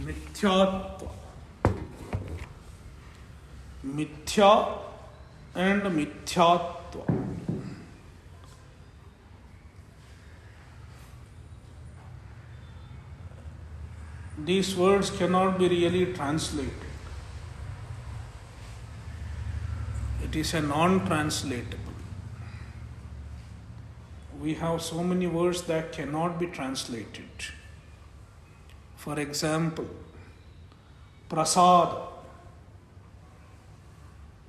Mithyatva. Mithya and Mithyatva. These words cannot be really translated. It is a non-translatable. We have so many words that cannot be translated. For example, prasad.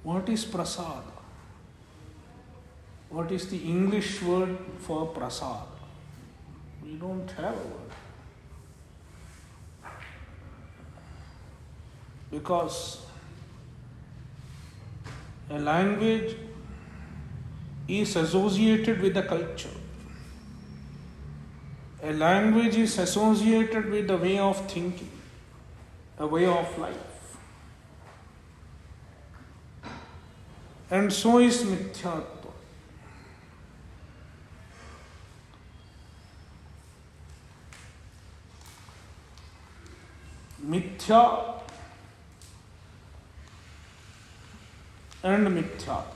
What is prasad? What is the English word for prasad? We don't have a word. Because a language is associated with a culture. A language is associated with a way of thinking, a way of life. And so is mithyatva. Mithya and mithyatva.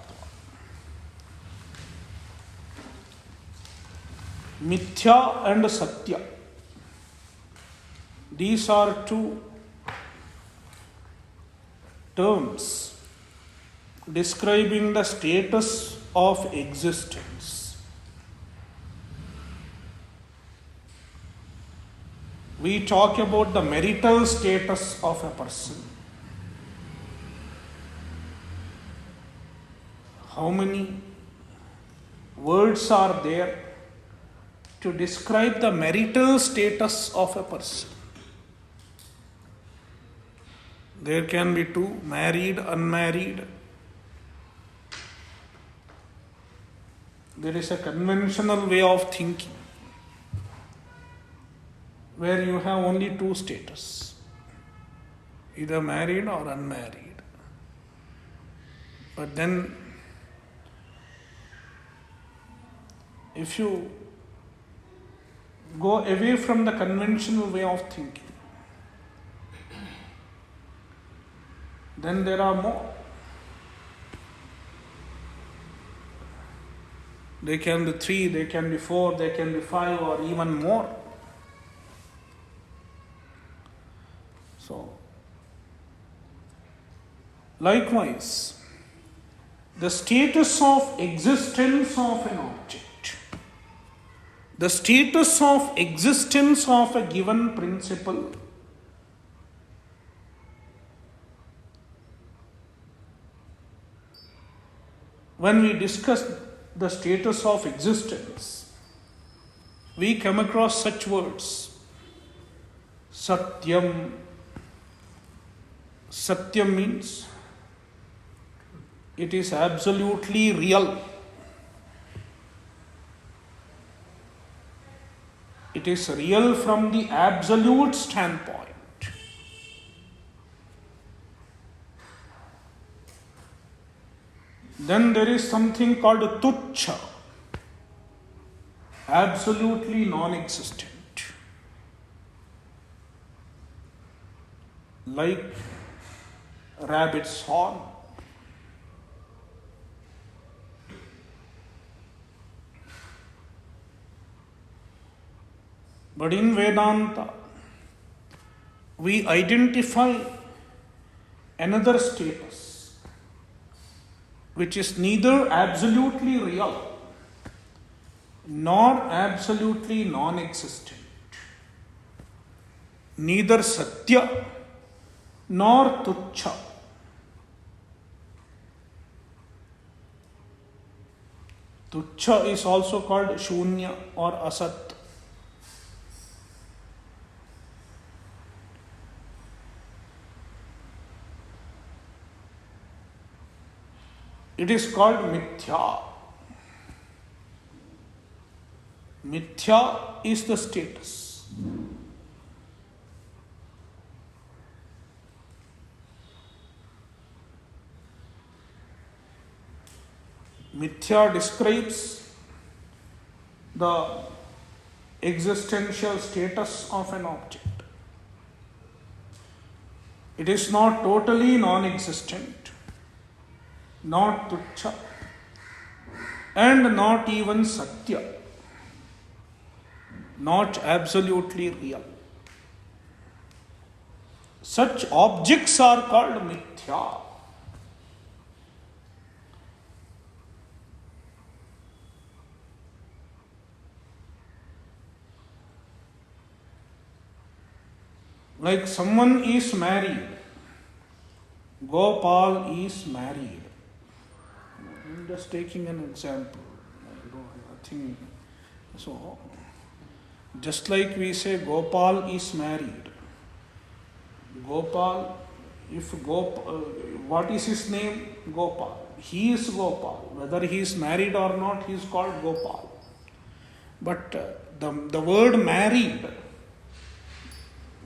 Mithya and satya. These are two terms describing the status of existence. We talk about the marital status of a person. How many words are there to describe the marital status of a person? There can be two, married, unmarried. There is a conventional way of thinking where you have only two status, either married or unmarried. But then if you go away from the conventional way of thinking, then there are more. They can be 3, they can be 4, they can be 5 or even more. So, likewise, the status of existence of an object, the status of existence of a given principle, when we discuss the status of existence, we come across such words. Satyam. Satyam means it is absolutely real. It is real from the absolute standpoint. Then there is something called tuchha, absolutely non-existent. Like rabbit's horn. But in Vedanta, we identify another status which is neither absolutely real nor absolutely non-existent, neither satya nor tuchha. Tuchha is also called shunya or asat. It is called mithya. Mithya is the status. Mithya describes the existential status of an object. It is not totally non-existent, not tuchha, and not even satya, not absolutely real. Such objects are called mithya. Like someone is married, Gopal is married. I'm just taking an example. I think so. Just like we say Gopal is married. Gopal, what is his name? Gopal. He is Gopal. Whether he is married or not, he is called Gopal. But the word married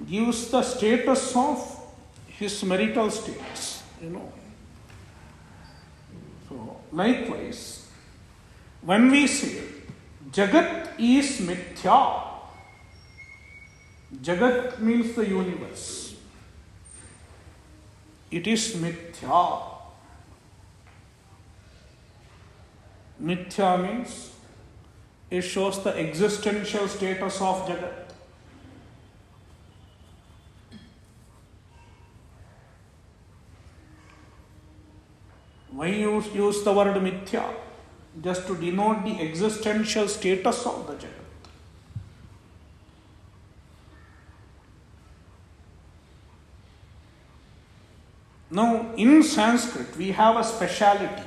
gives the status of his marital status, So, likewise, when we say Jagat is mithya, Jagat means the universe. It is mithya. Mithya means it shows the existential status of Jagat. Why use the word mithya? Just to denote the existential status of the Jagat. Now, in Sanskrit, we have a speciality.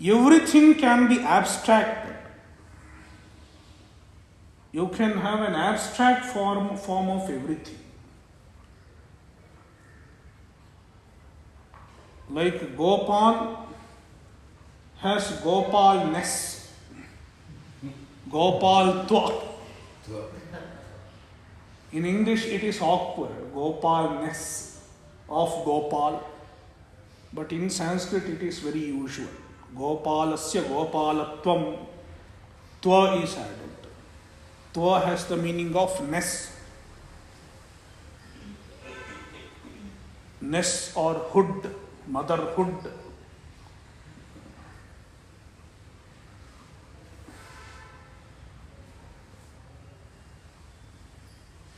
Everything can be abstracted. You can have an abstract form of everything. Like Gopal has Gopalness, Gopaltva. In English it is awkward, Gopalness of Gopal. But in Sanskrit it is very usual. Gopalasya Gopalatvam, Tva is added. Tva has the meaning of ness. Ness or hood, motherhood.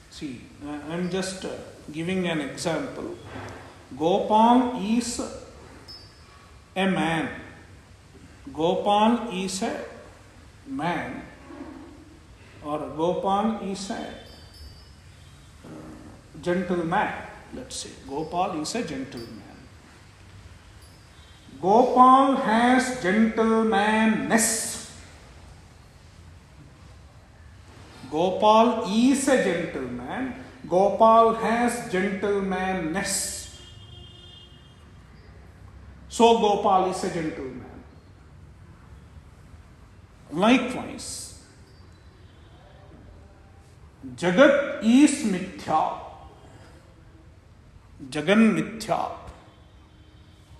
See, I am just giving an example. Gopal is a man. Gopal is a man. Or Gopal is a gentleman. Let's say Gopal is a gentleman. Gopal has gentlemanness. Gopal is a gentleman. Gopal has gentlemanness. So Gopal is a gentleman. Likewise, Jagat is mithya. Jagan mithya.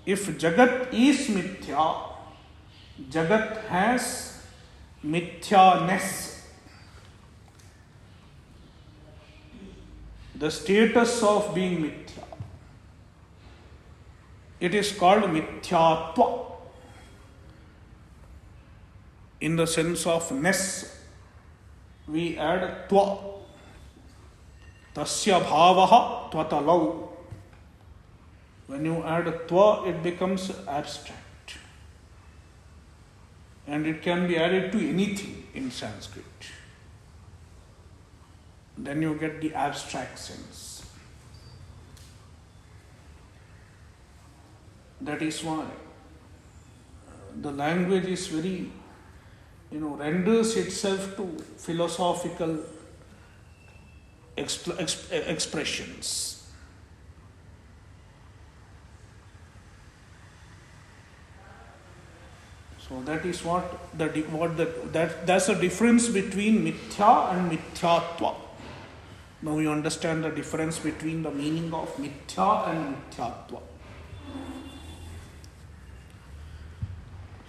If Jagat is mithya, Jagat has mithyaness. The status of being mithya. It is called mithyatva. In the sense of ness, we add tva. Tasya bhavaha tvatalau. When you add tva, it becomes abstract. And it can be added to anything in Sanskrit. Then you get the abstract sense. That is why the language is very, renders itself to philosophical expressions. So that is that's the difference between mithya and mithyatva. Now you understand the difference between the meaning of mithya and mithyatva.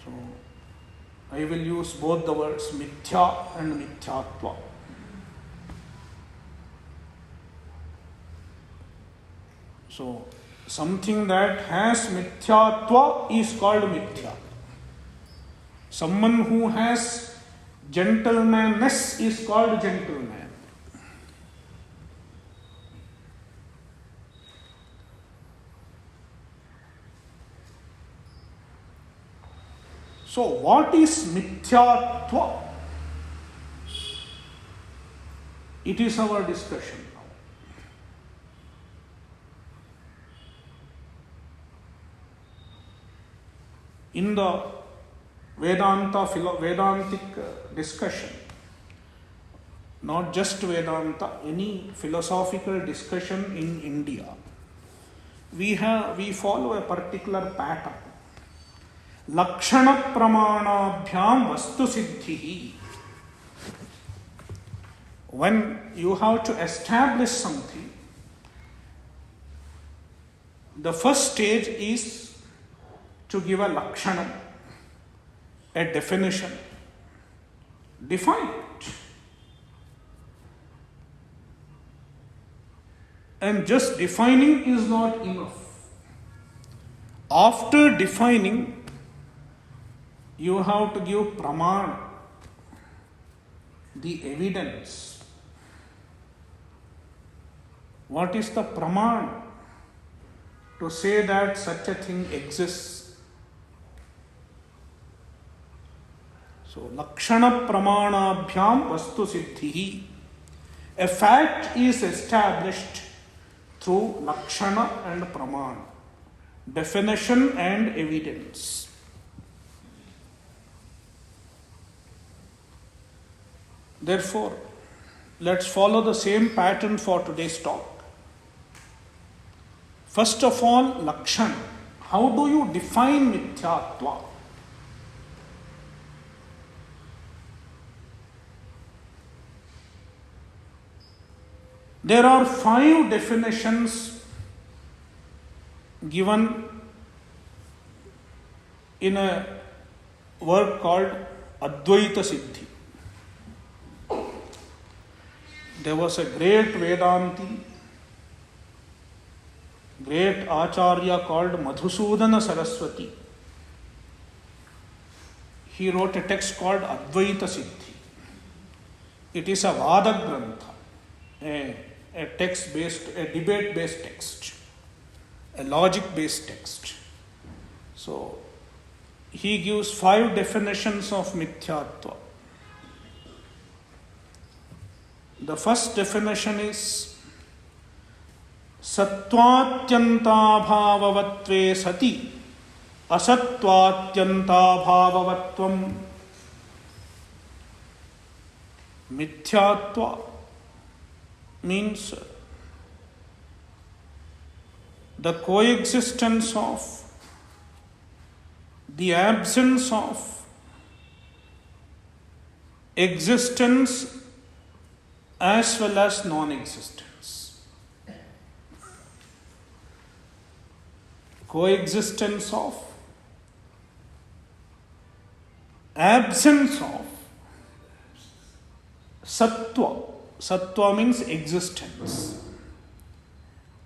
So I will use both the words mithya and mithyatva. So, something that has mithyatva is called mithya. Someone who has gentlemanness is called gentleman. So, what is mithyatva? It is our discussion now. In the Vedantic discussion, not just Vedanta, any philosophical discussion in India, we follow a particular pattern. Lakshana pramanabhyam vastu siddhihi. When you have to establish something, the first stage is to give a lakshana, a definition. Define it. And just defining is not enough. After defining, you have to give pramana, the evidence. What is the praman to say that such a thing exists? So, lakshana pramanabhyam vastu siddhihi. A fact is established through lakshana and praman, definition and evidence. Therefore, let's follow the same pattern for today's talk. First of all, lakshana. How do you define mithyatva? There are 5 definitions given in a work called Advaita Siddhi. There was a great Vedanti, great Acharya called Madhusudana Saraswati. He wrote a text called Advaita Siddhi. It is a Vada Grantha, a text-based, a debate-based text, a logic-based text. So, he gives 5 definitions of mithyatva. The first definition is sattvatyantabhavavatve sati asattvatyantabhavavatvam. Mithyatva means the coexistence of, the absence of existence as well as non-existence. Coexistence of, absence of sattva. Sattva means existence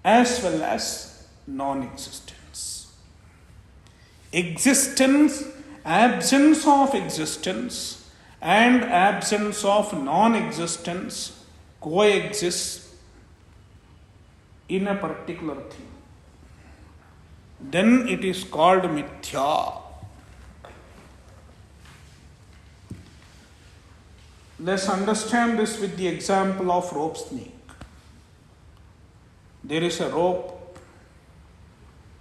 as well as non-existence. Existence, absence of existence and absence of non-existence coexist in a particular thing. Then it is called mithya. Let's understand this with the example of rope snake. There is a rope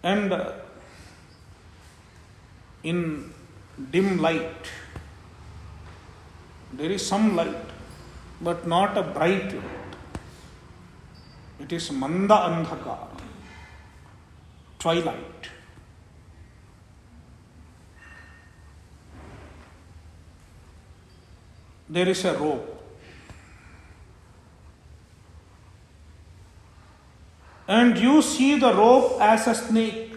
and in dim light, there is some light, but not a bright light. It is manda andhakara, twilight. There is a rope. And you see the rope as a snake,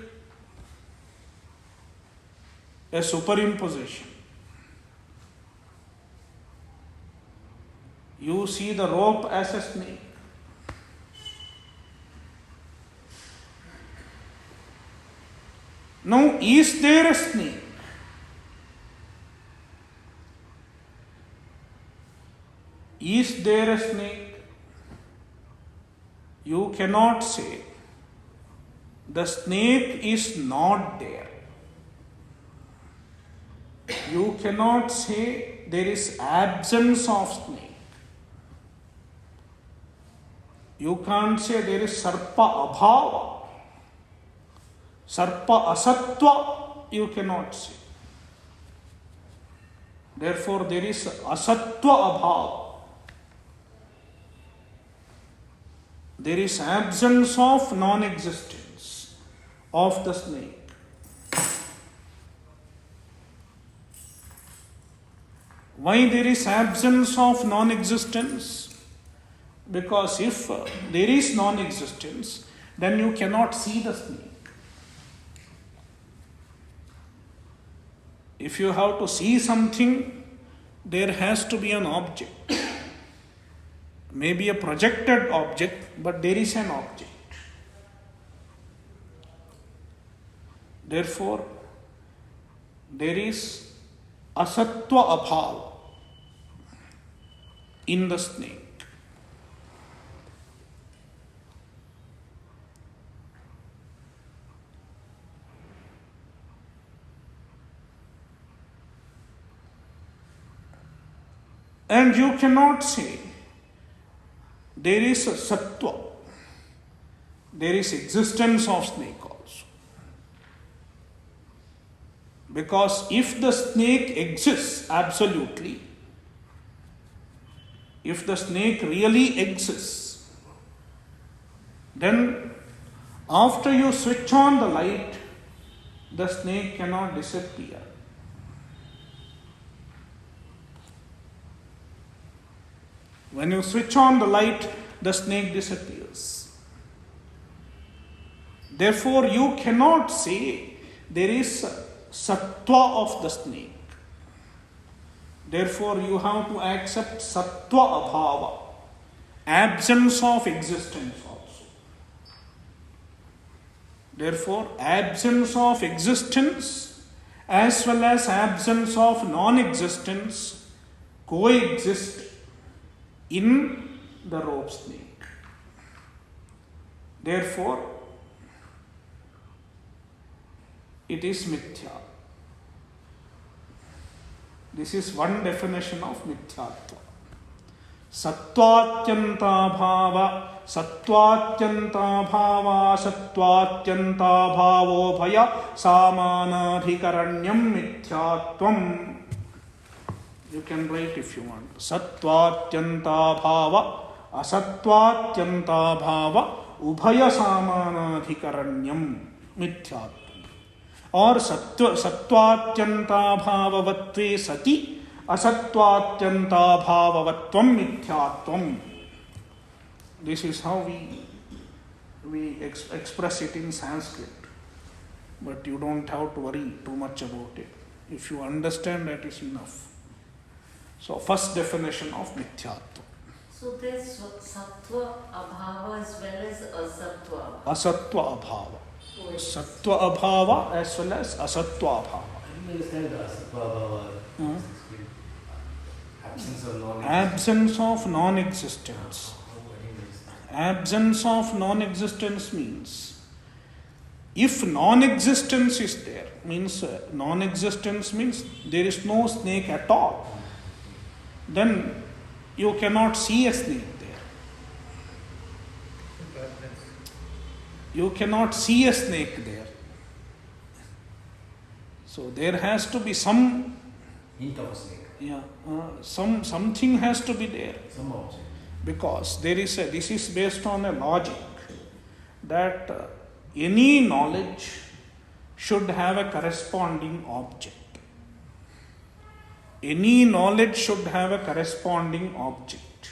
a superimposition. You see the rope as a snake. Now, is there a snake? Is there a snake? You cannot say the snake is not there. You cannot say there is absence of snake. You can't say there is sarpa abhava. Sarpa asatva you cannot say. Therefore, there is asatva abhava. There is absence of non-existence of the snake. Why there is absence of non-existence? Because if there is non-existence, then you cannot see the snake. If you have to see something, there has to be an object. Maybe a projected object, but there is an object. Therefore, there is asatva abhava in the snake. And you cannot say there is a sattva, there is existence of snake also. Because if the snake exists absolutely, if the snake really exists, then after you switch on the light, the snake cannot disappear. When you switch on the light, the snake disappears. Therefore, you cannot say there is sattva of the snake. Therefore, you have to accept sattva abhava, absence of existence also. Therefore, absence of existence as well as absence of non-existence coexist in the rope snake. Therefore, it is mithya. This is one definition of mithyatva. Sattvatyanta bhava, sattvatyanta bhava, sattvatyanta bhavo bhaya, samanadhikaranyam mithyatvam. You can write if you want. Sattvatyanta bhava, asatvatyanta bhava, ubhaya samanadhikaranyam mithyatvam. Or sattvatyanta bhavavatve sati, asatvatyanta bhavavatvam mithyatvam. This is how we express it in Sanskrit. But you don't have to worry too much about it. If you understand, that is enough. So, first definition of mithyatva. So, there's sattva abhava as well as asatva. Asatva abhava. Sattva abhava as well as asatva abhava. I don't understand the asatva abhava. Absence of non-existence. Absence of non-existence means if non-existence is there, means non-existence means there is no snake at all, then you cannot see a snake there. You cannot see a snake there. So there has to be some hint of a snake. Yeah, something has to be there. Some object. Because this is based on a logic that any knowledge should have a corresponding object. Any knowledge should have a corresponding object.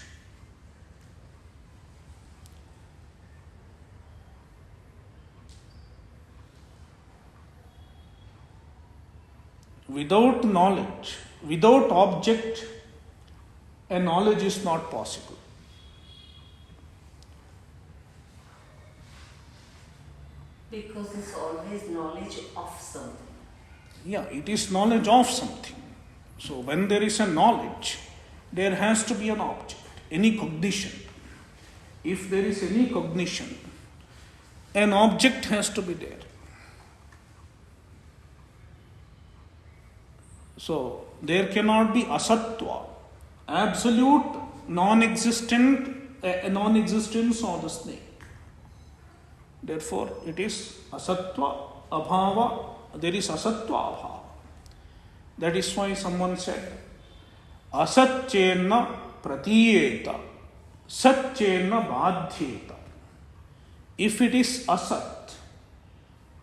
Without knowledge, without object, a knowledge is not possible. Because it's always knowledge of something. Yeah, it is knowledge of something. So when there is a knowledge, there has to be an object, any cognition. If there is any cognition, an object has to be there. So there cannot be asatva, absolute non-existence of the snake. Therefore, it is asatva, abhava, there is asatva, abhava. That is why someone said, asatchenna pratiyeta, satchenna badhyeta. If it is asat,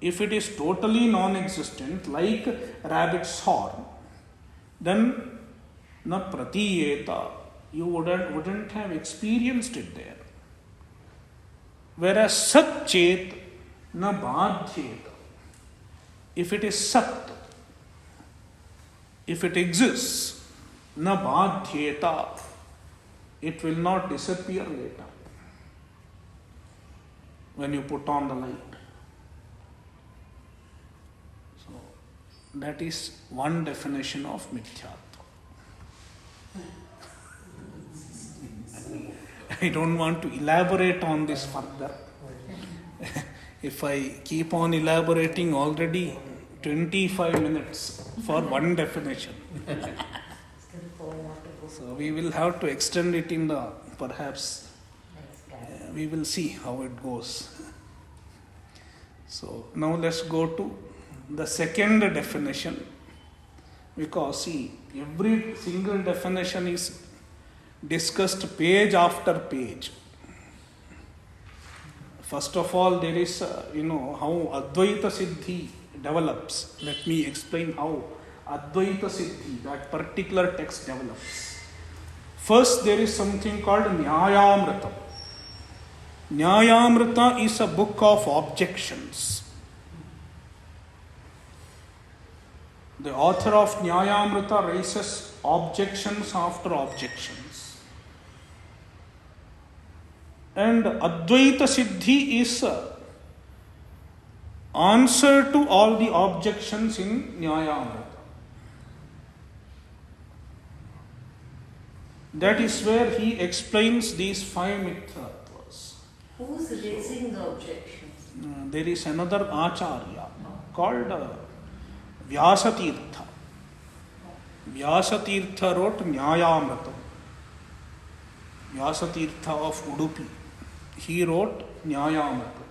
if it is totally non-existent, like rabbit's horn, then na pratiyeta, you wouldn't have experienced it there. Whereas sat chet na badhyeta. If it is sat, if it exists, na badhyeta, it will not disappear later when you put on the light. So that is one definition of mithyatva. I don't want to elaborate on this further. If I keep on elaborating, already 25 minutes for one definition. So we will have to extend it in the, perhaps, we will see how it goes. So now let's go to the second definition, because see, every single definition is discussed page after page. First of all, there is, how Advaita Siddhi develops. Let me explain how Advaita Siddhi, that particular text, develops. First, there is something called Nyayamrita. Nyayamrita is a book of objections. The author of Nyayamrita raises objections after objections. And Advaita Siddhi is answer to all the objections in Nyayamrita. That is where he explains these 5 mithyattvas. Who is raising the objections? There is another Acharya called Vyasatirtha. Vyasatirtha wrote Nyayamrita. Vyasatirtha of Udupi. He wrote Nyayamrita.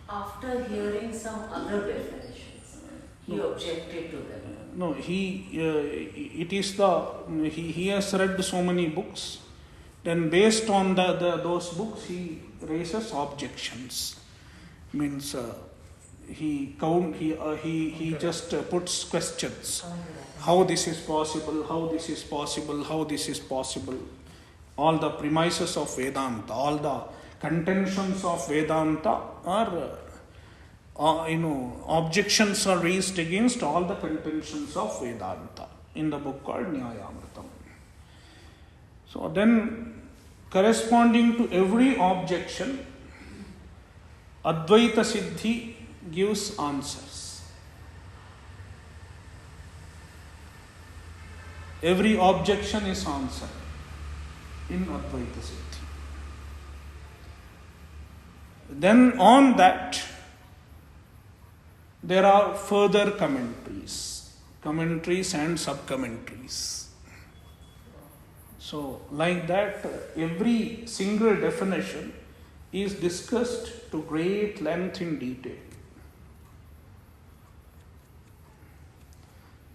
After hearing some other definitions, he objected to them. No, he has read so many books. Then based on those books, he raises objections. Means he just puts questions. How this is possible? How this is possible? How this is possible? All the premises of Vedanta, all the contentions of Vedanta are, objections are raised against all the contentions of Vedanta in the book called Nyayamritam. So then, corresponding to every objection, Advaita Siddhi gives answers. Every objection is answered in Advaita Siddhi. Then on that, there are further commentaries and sub-commentaries. So like that, every single definition is discussed to great length in detail.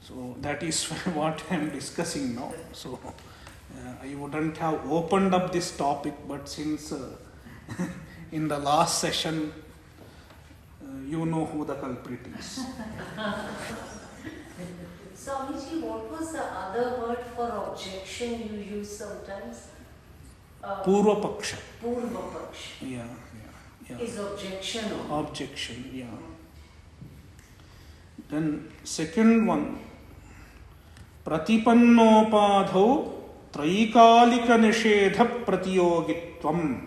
So that is what I am discussing now. So I wouldn't have opened up this topic, but since in the last session, you know who the culprit is. Swamiji, what was the other word for objection you use sometimes? Purva Paksha. Purva Paksha. Yeah. Is objection. Objection, yeah. Then second one, Pratipannopadhau Traikalika Nishedha Pratiyogitvam.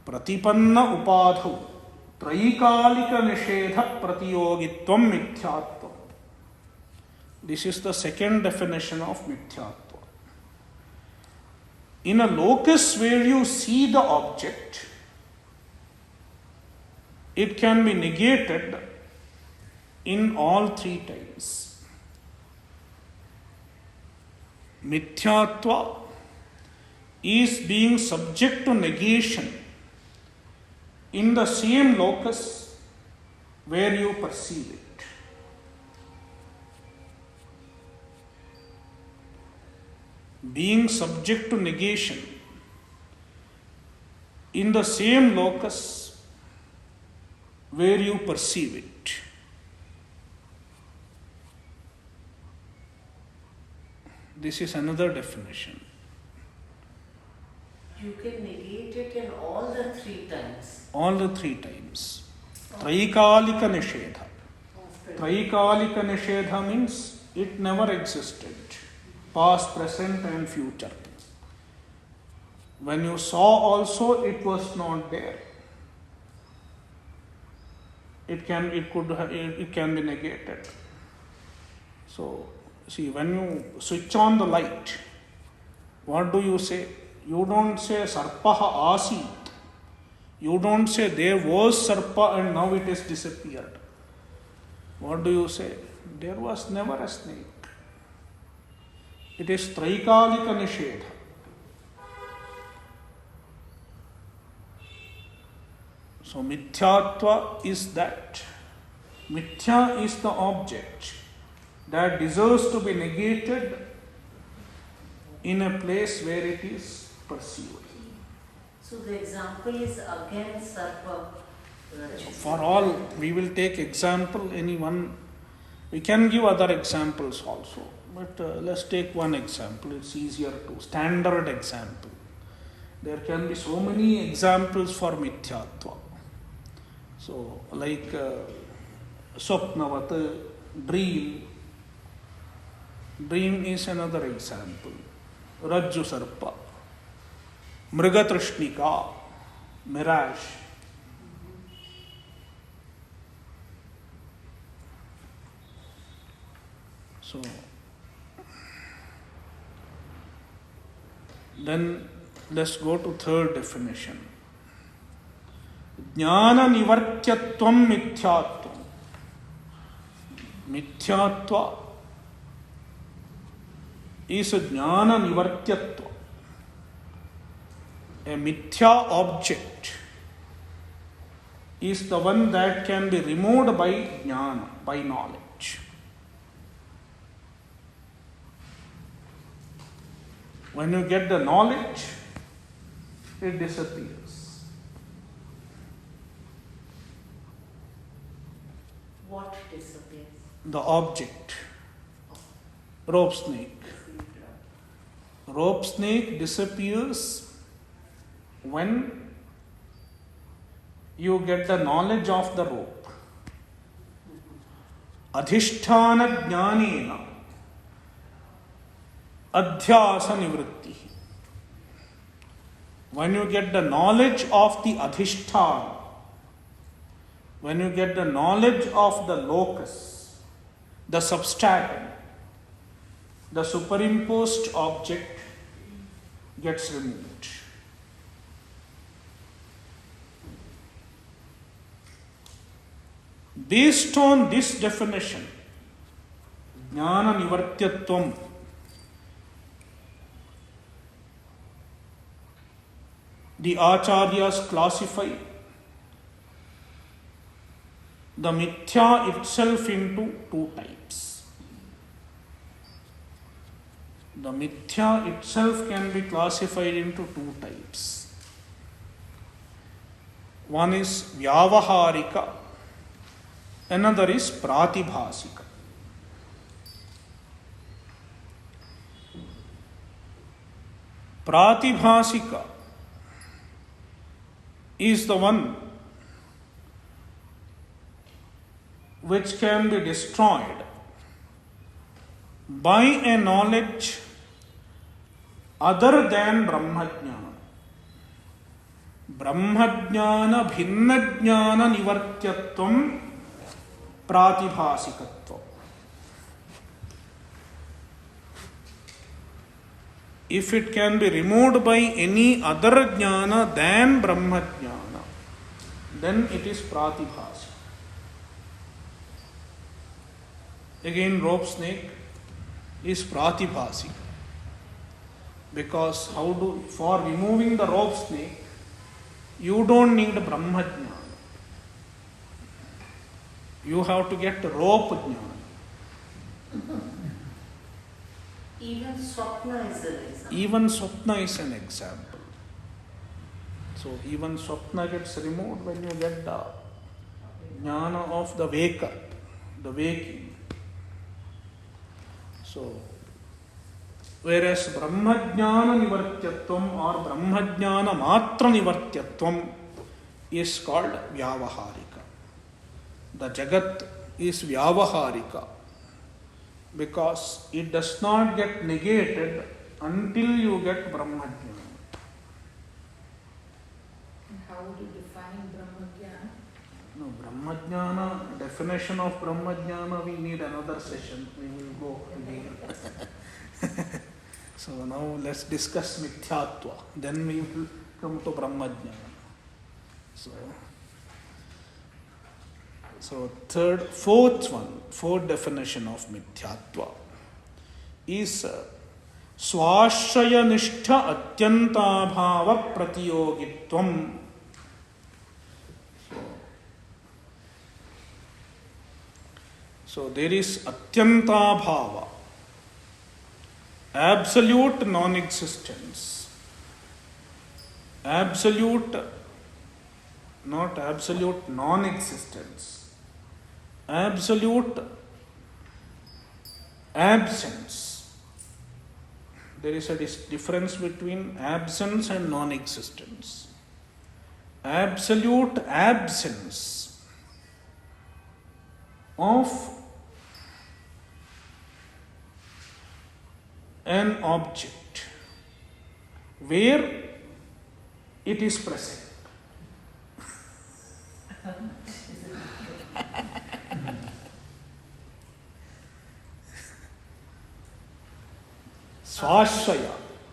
प्रतिपन्न उपाधौ त्रैकालिक निषेध प्रतियोगित्वम मिथ्यात्वम. This is the second definition of mithyatva. In a locus where you see the object, it can be negated in all three times. Mithyatva is being subject to negation in the same locus where you perceive it. Being subject to negation in the same locus where you perceive it. This is another definition. You can negate it in all the three times. All the three times. Traikalika nishedha. Traikalika nishedha means it never existed. Past, present and future. When you saw also, it was not there. It can be negated. So, see, when you switch on the light, what do you say? You don't say sarpaha asit. You don't say there was sarpa and now it has disappeared. What do you say? There was never a snake. It is traikalika nishedha. So mithyatva is that. Mithya is the object that deserves to be negated in a place where it is perceived. So the example is again sarpa. For all, we will take example, any one. We can give other examples also. But let's take one example, it's easier to, standard example. There can be so many examples for mithyatva. So, like swapnavat, dream. Dream is another example. Rajju sarpa, mrigatrishnika, mirage. So, then let's go to third definition. Jnana nivartyatvam mithyatvam. Mithyatva is a jnana nivartyatva. A mithya object is the one that can be removed by jnana, by knowledge. When you get the knowledge, it disappears. What disappears? The object. Rope snake. Rope snake disappears when you get the knowledge of the rope. Adhishthana jnanena adhyasa nivritti. When you get the knowledge of the adhishthana, when you get the knowledge of the locus, the substratum, the superimposed object gets removed. Based on this definition, jnana nivartyatvam, the acharyas classify the mithya itself into two types. The mithya itself can be classified into two types. One is vyavaharika, another is pratibhasika. Pratibhasika is the one which can be destroyed by a knowledge other than Brahmajnana. ब्रह्मज्ञान भिन्नज्ञान निवर्त्यत्वं प्रातिभासिकत्वम्. If it can be removed by any other jnana than Brahma jnana, then it is pratibhasika. Again, rope snake is pratibhasika. Because for removing the rope snake, you don't need Brahma jnana. You have to get rope jnana. Even Swapna is an example. Even Swapna is an example. So even Swapna gets removed when you get the jnana of the waker, the waking. So, whereas Brahmajnana Nivartyatvam or Brahmajnana Matra Nivartyatvam is called Vyavaharika. The Jagat is Vyavaharika because it does not get negated until you get Brahmajnana. And how would you define Brahmajnana? No, Brahmajnana, definition of Brahmajnana, we need another session. We will go again. So now let's discuss Mithyatva. Then we will come to Brahmajnana. So fourth definition of Mithyatva is Swashraya-nishtha atyanta-bhava pratiyogitvam. So there is atyanta bhava, absolute non-existence, absolute, not absolute non-existence, absolute absence. There is a difference between absence and non-existence. Absolute absence of an object where it is present. Swashraya.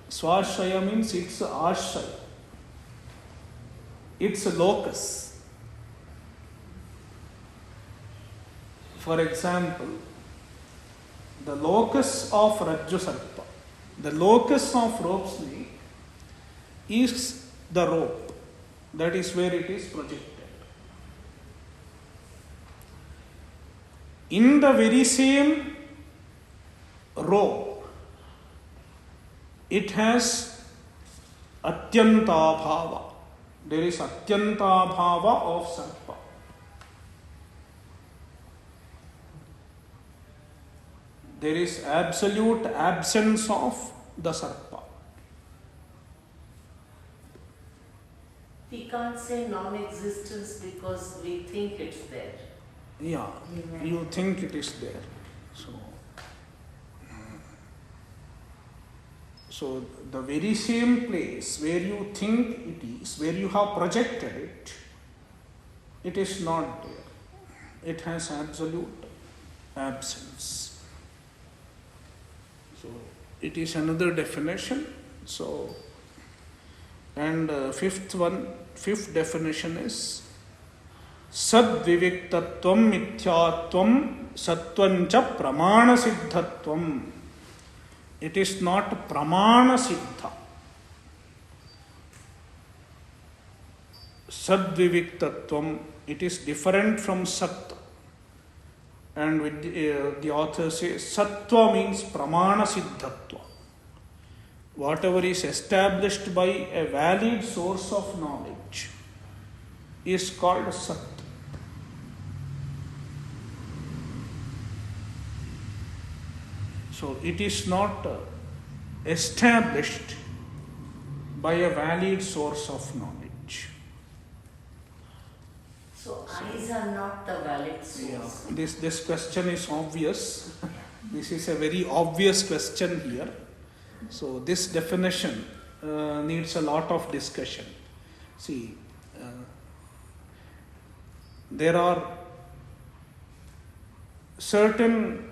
Swashraya means it's ashraya. It's a locus. For example, the locus of Rajju Sarpa, the locus of rope snake is the rope. That is where it is projected. In the very same rope, it has atyanta bhava. There is atyanta bhava of sarpa. There is absolute absence of the sarpa. We can't say non-existence because we think it's there. Yeah, you think it is there. So the very same place where you think it is, where you have projected it, it is not there. It has absolute absence. So it is another definition. So, and fifth definition is Sadviviktatvam mithyatvam sattvancha pramana siddhatvam. It is not pramana siddha. Sadviviktatvam, it is different from sat. And with the author says sattva means pramana siddhatva. Whatever is established by a valid source of knowledge is called sat. So it is not established by a valid source of knowledge. So eyes are not the valid source. This question is obvious. This is a very obvious question here. So this definition needs a lot of discussion. See, there are certain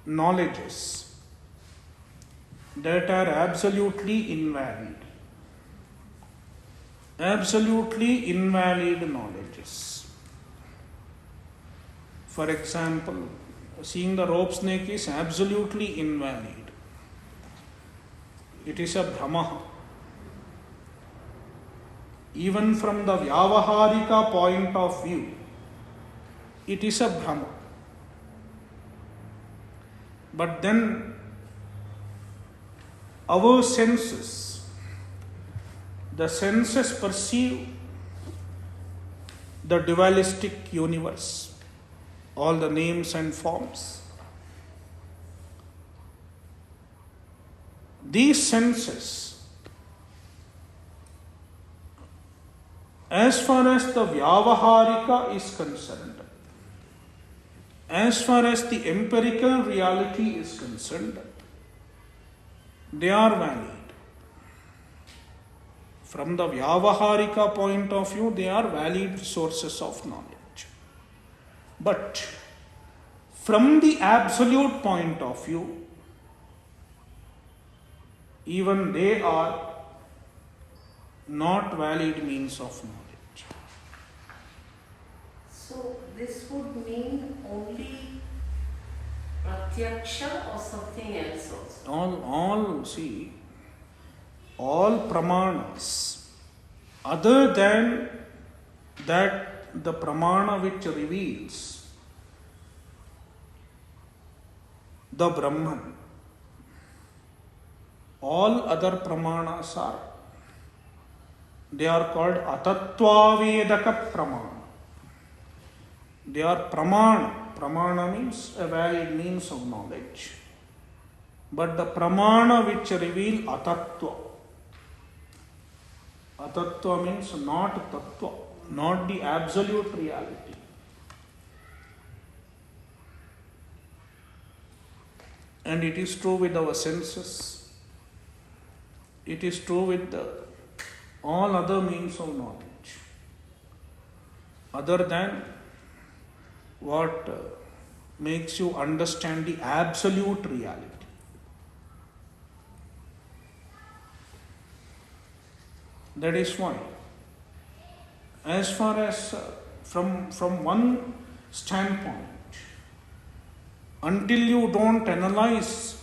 knowledges that are absolutely invalid. Absolutely invalid knowledges. For example, seeing the rope snake is absolutely invalid. It is a Brahma. Even from the Vyavaharika point of view, it is a Brahma. But then our senses, the senses perceive the dualistic universe, all the names and forms. These senses, as far as the Vyavaharika is concerned, as far as the empirical reality is concerned, they are valid. From the Vyavaharika point of view, they are valid sources of knowledge. But from the absolute point of view, even they are not valid means of knowledge. So this would mean only pratyaksha or something else also? All pramanas, other than that the pramana which reveals the Brahman, all other pramanas they are called atattvavedaka pramana. They are pramana. Pramana means a valid means of knowledge. But the pramana which reveal atattva. Atattva means not tattva, not the absolute reality. And it is true with our senses. It is true with all other means of knowledge. Other than what makes you understand the absolute reality. That is why, as far as from one standpoint, until you don't analyze,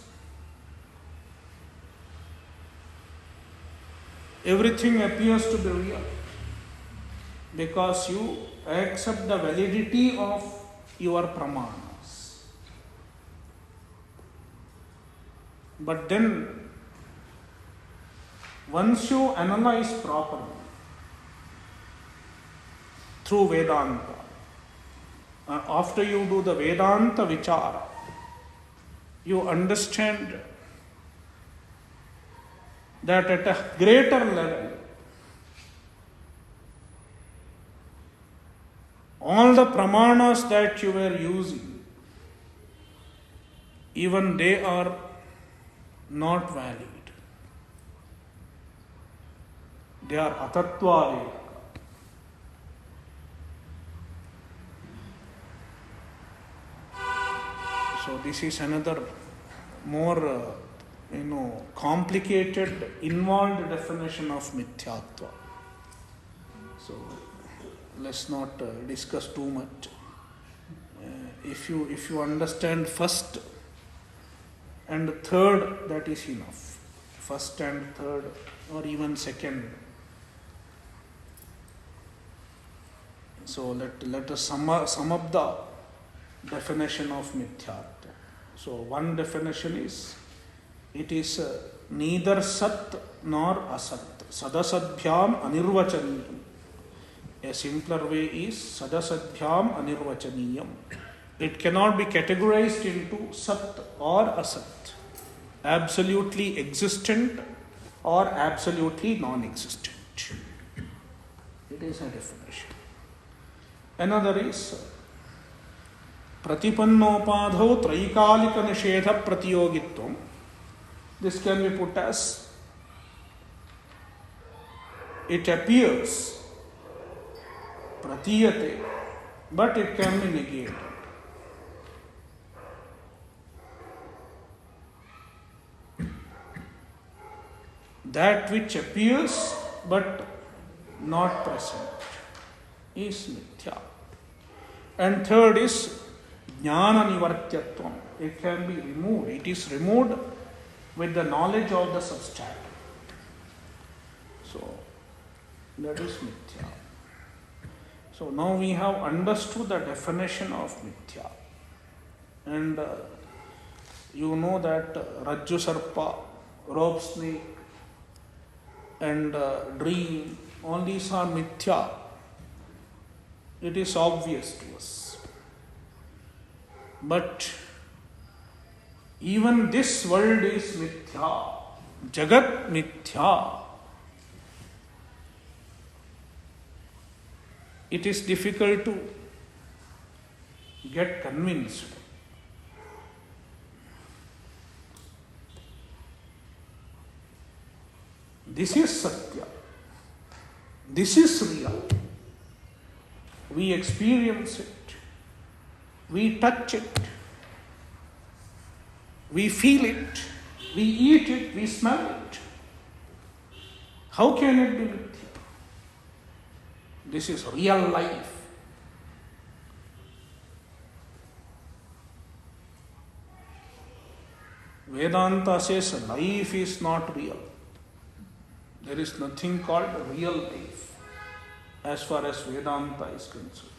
everything appears to be real, because you accept the validity of your pramanas. But then, once you analyze properly through Vedanta, after you do the Vedanta Vichara, you understand that at a greater level, all the pramanas that you were using, even they are not valid. They are atattva. So this is another more complicated, involved definition of mithyatva. So let's not discuss too much. If you understand first and third, that is enough. First and third, or even second. So let us sum up the definition of mithyatva. So one definition is, it is neither sat nor asat. Sadasadbhyam anirvachaniyam. A simpler way is sadasadbhyam anirvachaniyam. It cannot be categorized into sat or asat. Absolutely existent or absolutely non-existent. It is a definition. Another is Pratipannopadho Traikalika Nishedha Pratiyogitvam. This can be put as, it appears pratiyate, but it can be negated. That which appears but not present is mithya. And third is jnana nivartyatvam. It can be removed. It is removed with the knowledge of the substratum. So that is mithya. So now we have understood the definition of mithya. And you know that Rajju Sarpa, rope snake, and dream, all these are mithya. It is obvious to us. But even this world is mithya. Jagat mithya. It is difficult to get convinced. This is Satya. This is real. We experience it. We touch it. We feel it. We eat it. We smell it. How can it be mithya? This is real life. Vedanta says life is not real. There is nothing called real life as far as Vedanta is concerned.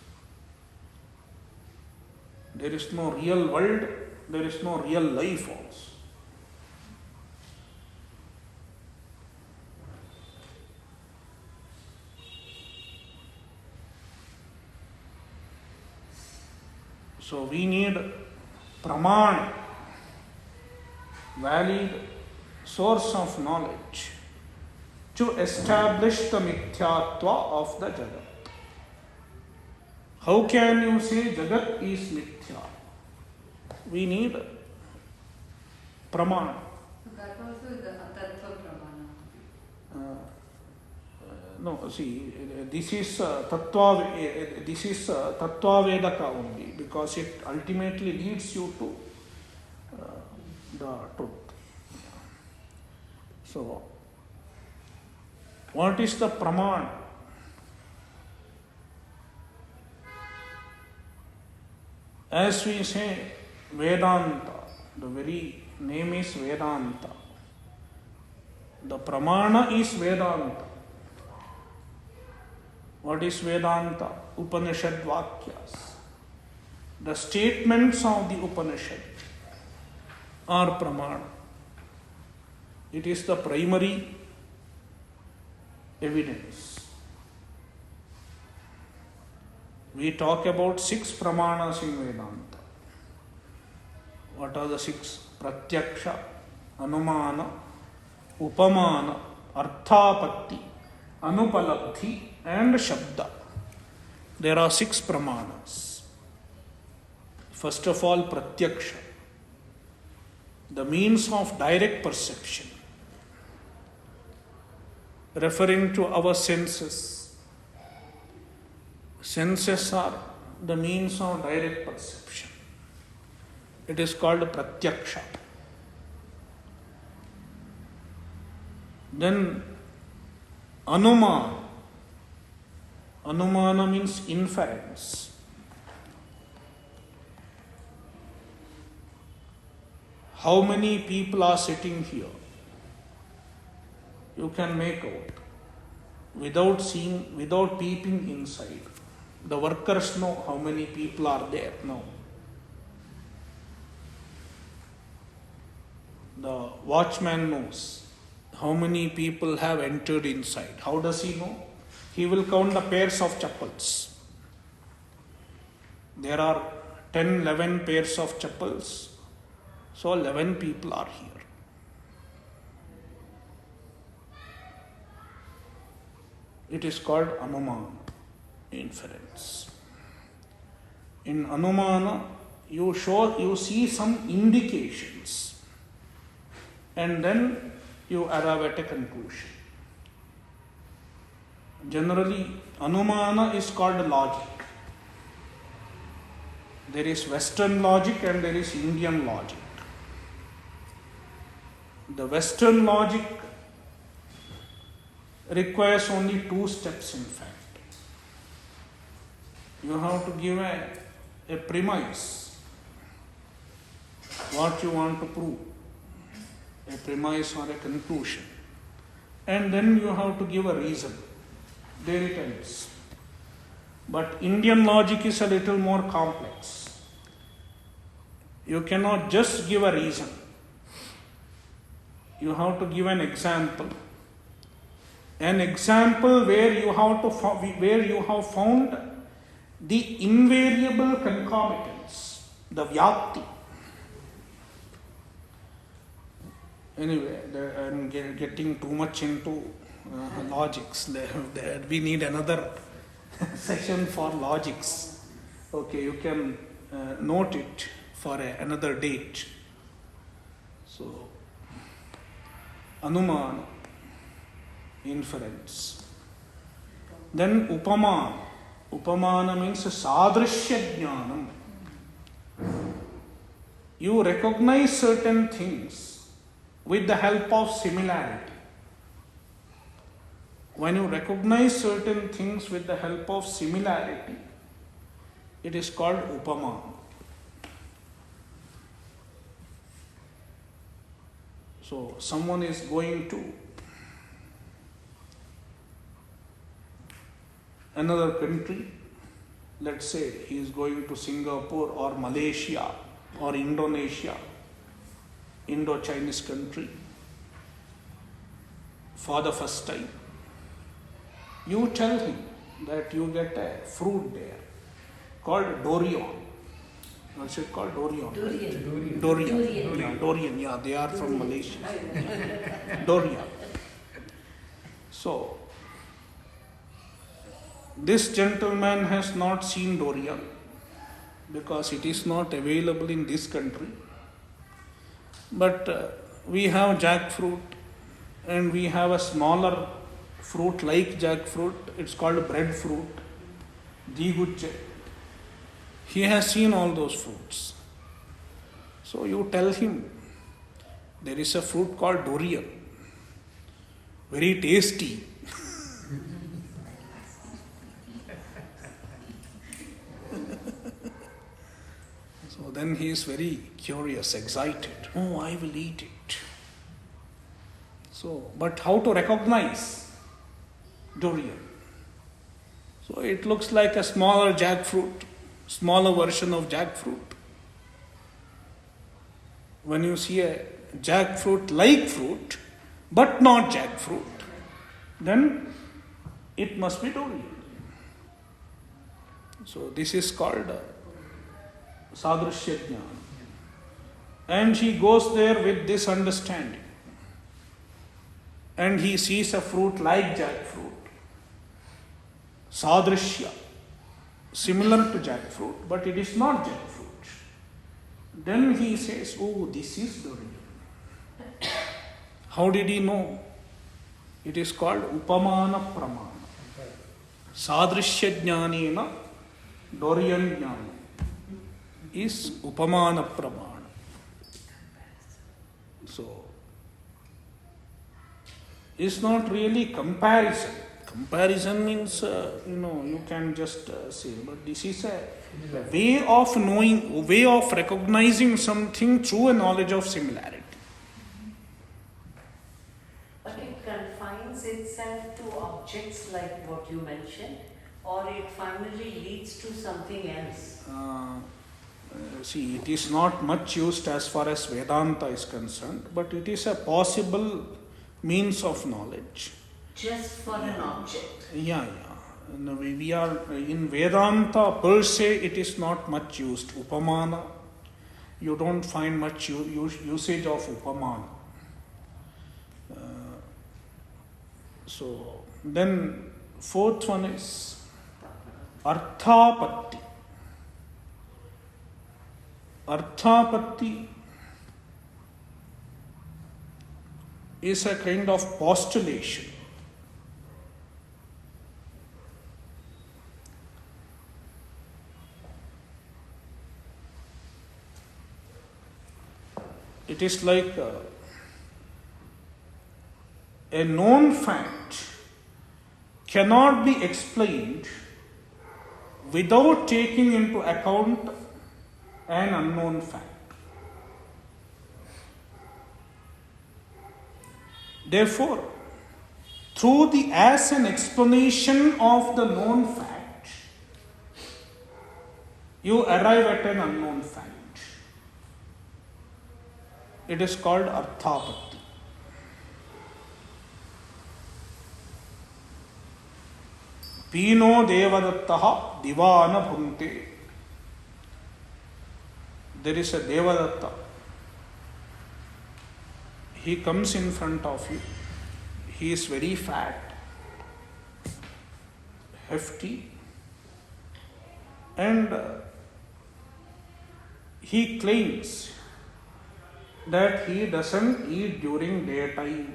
There is no real world, there is no real life also. So we need praman, valid source of knowledge, to establish the mithyatva of the Jagat. How can you say Jagat is mithya? We need praman. That also is a tattva pramana. No, see, this is tattva vedaka only, because it ultimately leads you to the truth. So, what is the praman? As we say, Vedanta, the very name is Vedanta. The pramana is Vedanta. What is Vedanta? Upanishad Vakyas. The statements of the Upanishad are pramana. It is the primary evidence. We talk about 6 pramanas in Vedanta. What are the 6? Pratyaksha, Anumana, Upamana, Arthapatti, Anupalabdhi and Shabda. There are 6 pramanas. First of all, Pratyaksha, the means of direct perception, referring to our senses. Senses are the means of direct perception. It is called Pratyaksha. Then Anumana. Anumana means inference. How many people are sitting here? You can make out without seeing, without peeping inside. The workers know how many people are there now. The watchman knows how many people have entered inside. How does he know? He will count the pairs of chappals. There are 10, 11 pairs of chappals. So 11 people are here. It is called Anumana, inference. In Anumana, you see some indications and then you arrive at a conclusion. Generally, Anumana is called logic. There is Western logic and there is Indian logic. The Western logic requires only 2 steps, in fact. You have to give a premise, what you want to prove, a premise or a conclusion, and then you have to give a reason. There it ends. But Indian logic is a little more complex. You cannot just give a reason. You have to give an example. An example where you have found the invariable concomitants, the vyapti. Anyway, I'm getting too much into logics. We need another session for logics. Okay, you can note it for another date. So, Anumana, inference. Then Upamana. Upamana means sadrishya jnanam. You recognize certain things with the help of similarity. When you recognize certain things with the help of similarity, it is called Upamana. So, someone is going to another country, let's say he is going to Singapore or Malaysia or Indonesia, Indo-Chinese country, for the first time. You tell him that you get a fruit there called durian. What's it called? Durian. Durian. Yeah, durian. Yeah, they are from Malaysia. Durian. So, this gentleman has not seen durian because it is not available in this country. But we have jackfruit and we have a smaller fruit like jackfruit. It's called breadfruit. Diguche. He has seen all those fruits. So you tell him there is a fruit called durian. Very tasty. So then he is very curious, excited. Oh, I will eat it. So, but how to recognize durian? So it looks like a smaller jackfruit, smaller version of jackfruit. When you see a jackfruit-like fruit, but not jackfruit, then it must be durian. So this is called sadrishya jnana. And he goes there with this understanding. And he sees a fruit like jackfruit. Sadrishya, similar to jackfruit, but it is not jackfruit. Then he says, oh, this is durian. How did he know? It is called upamana pramana. Sadrishya jnanena durian jnana is upamana pramana. So, it's not really comparison. Comparison means, you can just say, but this is a way of knowing, way of recognizing something through a knowledge of similarity. But it confines itself to objects like what you mentioned, or it finally leads to something else? See, it is not much used as far as Vedanta is concerned, but it is a possible means of knowledge. Just for an object? Yeah. No, we are in Vedanta per se, it is not much used. Upamana, you don't find much usage of upamana. So, then fourth one is arthapatti. Arthapatti is a kind of postulation. It is like a known fact cannot be explained without taking into account an unknown fact. Therefore, as an explanation of the known fact, you arrive at an unknown fact. It is called arthapatti. Pino devadattaha divana bhunte. There is a devadatta. He comes in front of you. He is very fat, hefty, and he claims that he doesn't eat during daytime.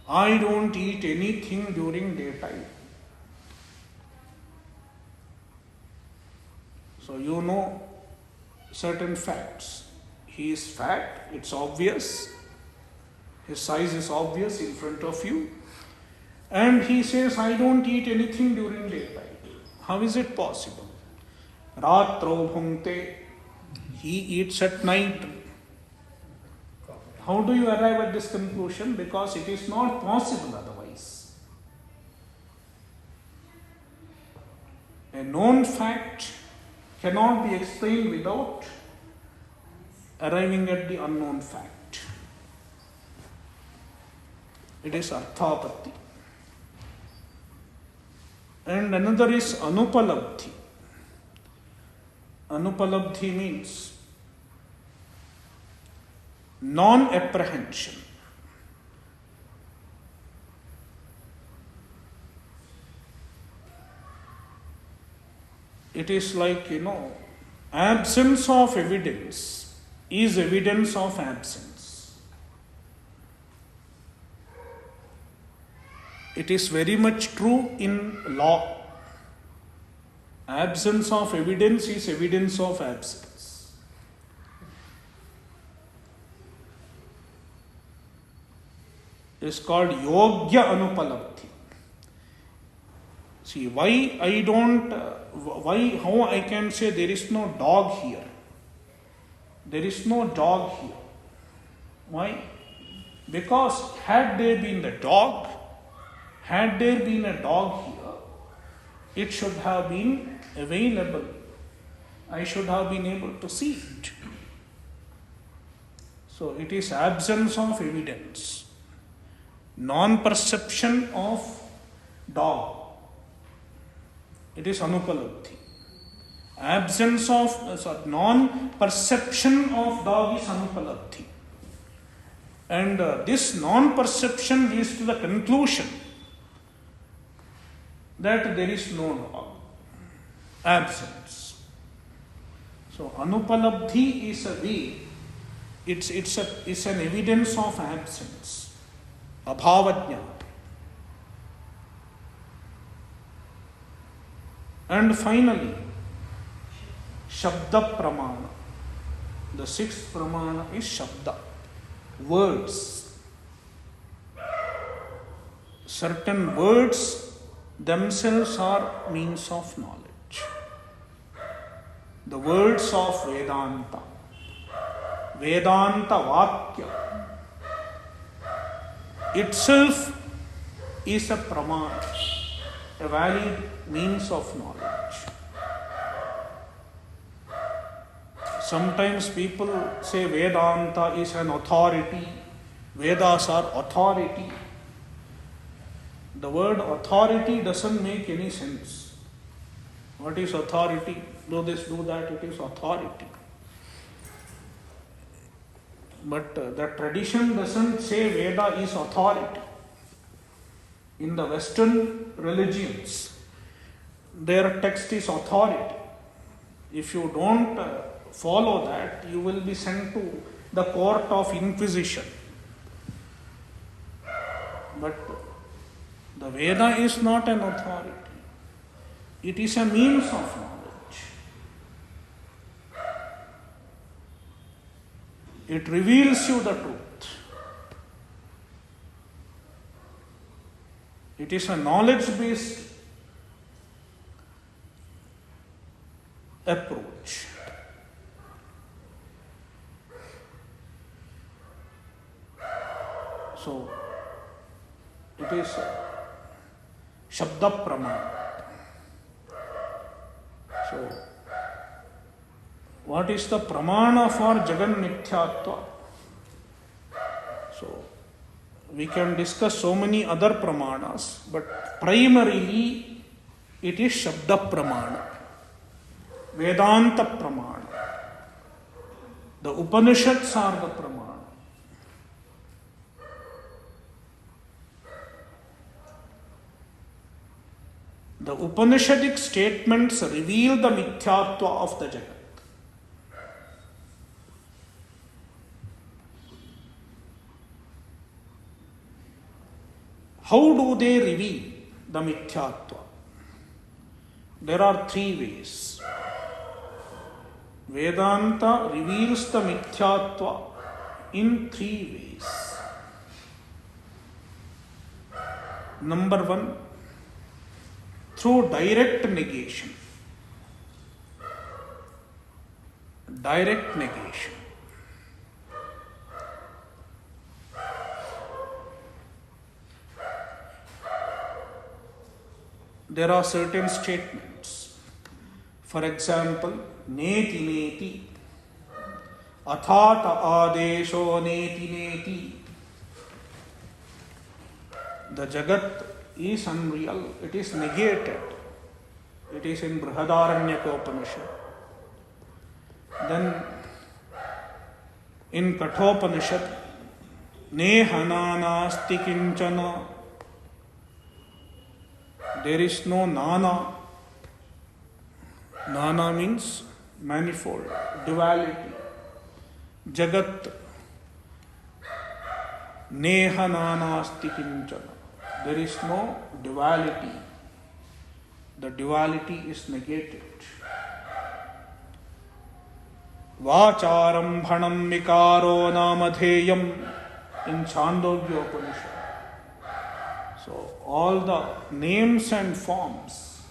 I don't eat anything during daytime. So you know certain facts. He is fat, it's obvious. His size is obvious in front of you. And he says, I don't eat anything during daytime. How is it possible? Ratro bhunte. He eats at night. How do you arrive at this conclusion? Because it is not possible otherwise. A known fact cannot be explained without arriving at the unknown fact. It is arthapatti. And another is anupalabdhi. Anupalabdhi means non-apprehension. It is like, absence of evidence is evidence of absence. It is very much true in law. Absence of evidence is evidence of absence. It is called yogya anupalabdhi. See, how I can say there is no dog here? There is no dog here. Why? Because had there been a dog here, it should have been available. I should have been able to see it. So it is absence of evidence, non-perception of dog. It is anupalabdhi. Absence of non-perception of dog is anupalabdhi. And this non-perception leads to the conclusion that there is no dog. Absence. So anupalabdhi is a way, it's an evidence of absence. Abhavajnana. And finally, Shabda Pramana. The sixth Pramana is Shabda. Words. Certain words themselves are means of knowledge. The words of Vedanta. Vedanta Vakya itself is a Pramana, a valid means of knowledge. Sometimes people say Vedanta is an authority, Vedas are authority. The word authority doesn't make any sense. What is authority? Do this, do that, it is authority. But the tradition doesn't say Veda is authority. In the Western religions, their text is authority. If you don't follow that, you will be sent to the court of inquisition. But the Veda is not an authority. It is a means of knowledge. It reveals you the truth. It is a knowledge-based approach. So, it is Shabda Pramana. So, what is the Pramana for Jagan Mithyatva? So, we can discuss so many other Pramanas, but primarily it is Shabda Pramana, Vedanta Pramana. The Upanishads are the Pramana. The Upanishadic statements reveal the Mithyatva of the Jagat. How do they reveal the Mithyatva? There are three ways. Vedanta reveals the Mithyatva in three ways. Number one, through direct negation. Direct negation. There are certain statements. For example, neti neti, athata adesho neti neti. The Jagat is unreal, it is negated. It is in Brihadaranyaka Upanishad. Then in Kathopanishad, Nehana nasti kinchana. There is no nana. Nana means manifold, duality. Jagat, neha nanasti kinchana. There is no duality. The duality is negated. Vacharambhanam vikaro namadheyam in Chandogya Upanishad. So, all the names and forms.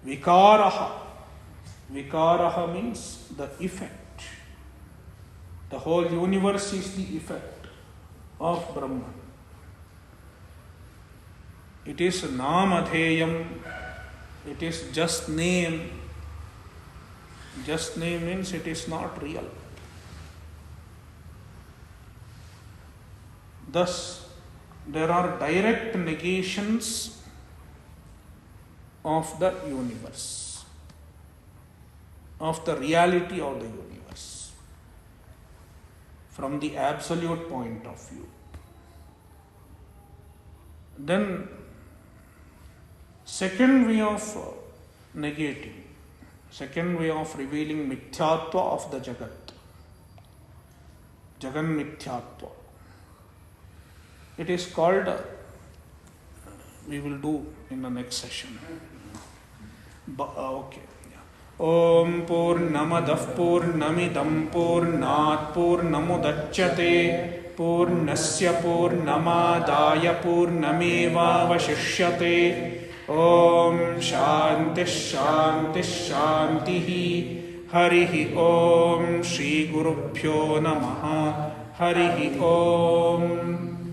Vikaraha. Vikaraha means the effect. The whole universe is the effect of Brahman. It is namadheyam. It is just name. Just name means it is not real. Thus, there are direct negations of the universe, of the reality of the universe, from the absolute point of view. Then, second way of negating, second way of revealing mithyatva of the Jagat, Jagan mithyatva. It is called, we will do in the next session. Okay. Om Purnamadah Purnamidam Purnat Purnamudachyate Purnasya Purnamadaya Purnameva Vashishyate Om Shanti Shanti Shantihi Harihi Om Shri Gurubhyo Namaha Harihi Om